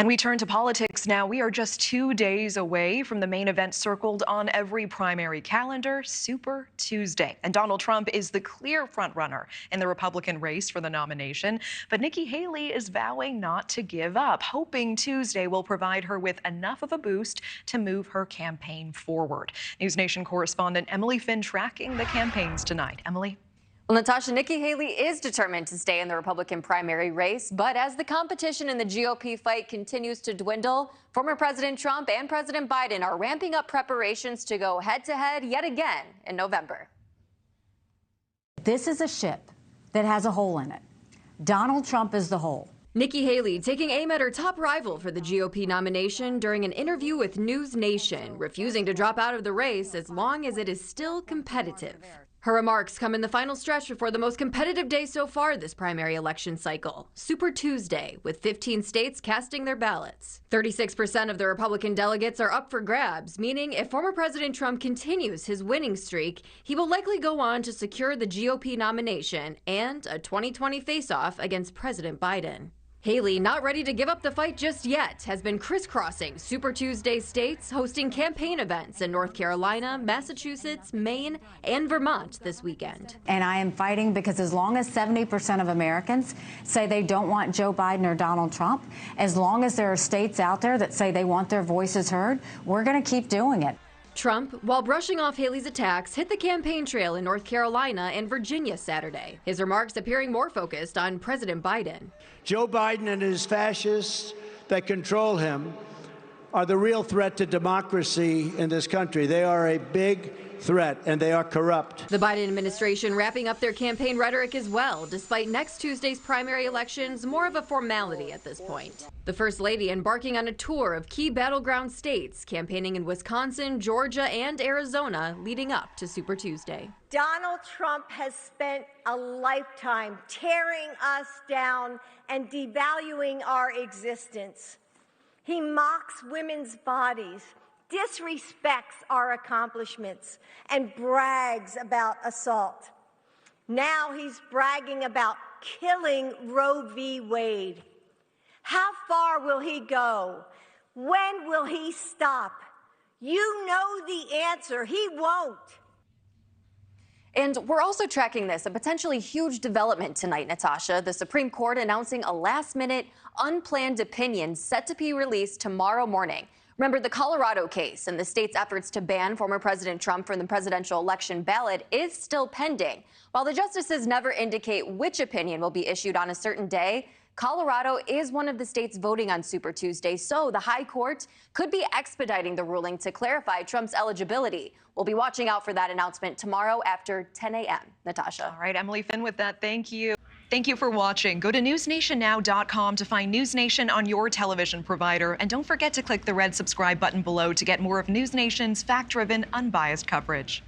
And we turn to politics now. We are just 2 days away from the main event circled on every primary calendar, Super Tuesday. And Donald Trump is the clear frontrunner in the Republican race for the nomination. But Nikki Haley is vowing not to give up, hoping Tuesday will provide her with enough of a boost to move her campaign forward. NewsNation correspondent Emily Finn tracking the campaigns tonight. Emily? Well, Natasha, Nikki Haley is determined to stay in the Republican primary race, but as the competition in the GOP fight continues to dwindle, former President Trump and President Biden are ramping up preparations to go head-to-head yet again in November. This is a ship that has a hole in it. Donald Trump is the hole. Nikki Haley taking aim at her top rival for the GOP nomination during an interview with NewsNation, refusing to drop out of the race as long as it is still competitive. Her remarks come in the final stretch before the most competitive day so far this primary election cycle, Super Tuesday, with 15 states casting their ballots. 36% of the Republican delegates are up for grabs, meaning if former President Trump continues his winning streak, he will likely go on to secure the GOP nomination and a 2020 face-off against President Biden. Haley, not ready to give up the fight just yet, has been crisscrossing Super Tuesday states, hosting campaign events in North Carolina, Massachusetts, Maine, and Vermont this weekend. And I am fighting because as long as 70% of Americans say they don't want Joe Biden or Donald Trump, as long as there are states out there that say they want their voices heard, we're going to keep doing it. Trump, while brushing off Haley's attacks, hit the campaign trail in North Carolina and Virginia Saturday, his remarks appearing more focused on President Biden. Joe Biden and his fascists that control him are the real threat to democracy in this country. They are a big threat, and they are corrupt. The Biden administration wrapping up their campaign rhetoric as well, despite next Tuesday's primary elections more of a formality at this point. The First Lady embarking on a tour of key battleground states, campaigning in Wisconsin, Georgia, and Arizona leading up to Super Tuesday. Donald Trump has spent a lifetime tearing us down and devaluing our existence. He mocks women's bodies, disrespects our accomplishments, and brags about assault. Now he's bragging about killing Roe v. Wade. How far will he go? When will he stop? You know the answer. He won't. And we're also tracking this, a potentially huge development tonight, Natasha. The Supreme Court announcing a last-minute, unplanned opinion set to be released tomorrow morning. Remember, the Colorado case and the state's efforts to ban former President Trump from the presidential election ballot is still pending. While the justices never indicate which opinion will be issued on a certain day, Colorado is one of the states voting on Super Tuesday, so the High Court could be expediting the ruling to clarify Trump's eligibility. We'll be watching out for that announcement tomorrow after 10 a.m. Natasha. All right, Emily Finn with that. Thank you. Thank you for watching. Go to newsnationnow.com to find NewsNation on your television provider. And don't forget to click the red subscribe button below to get more of NewsNation's fact-driven, unbiased coverage.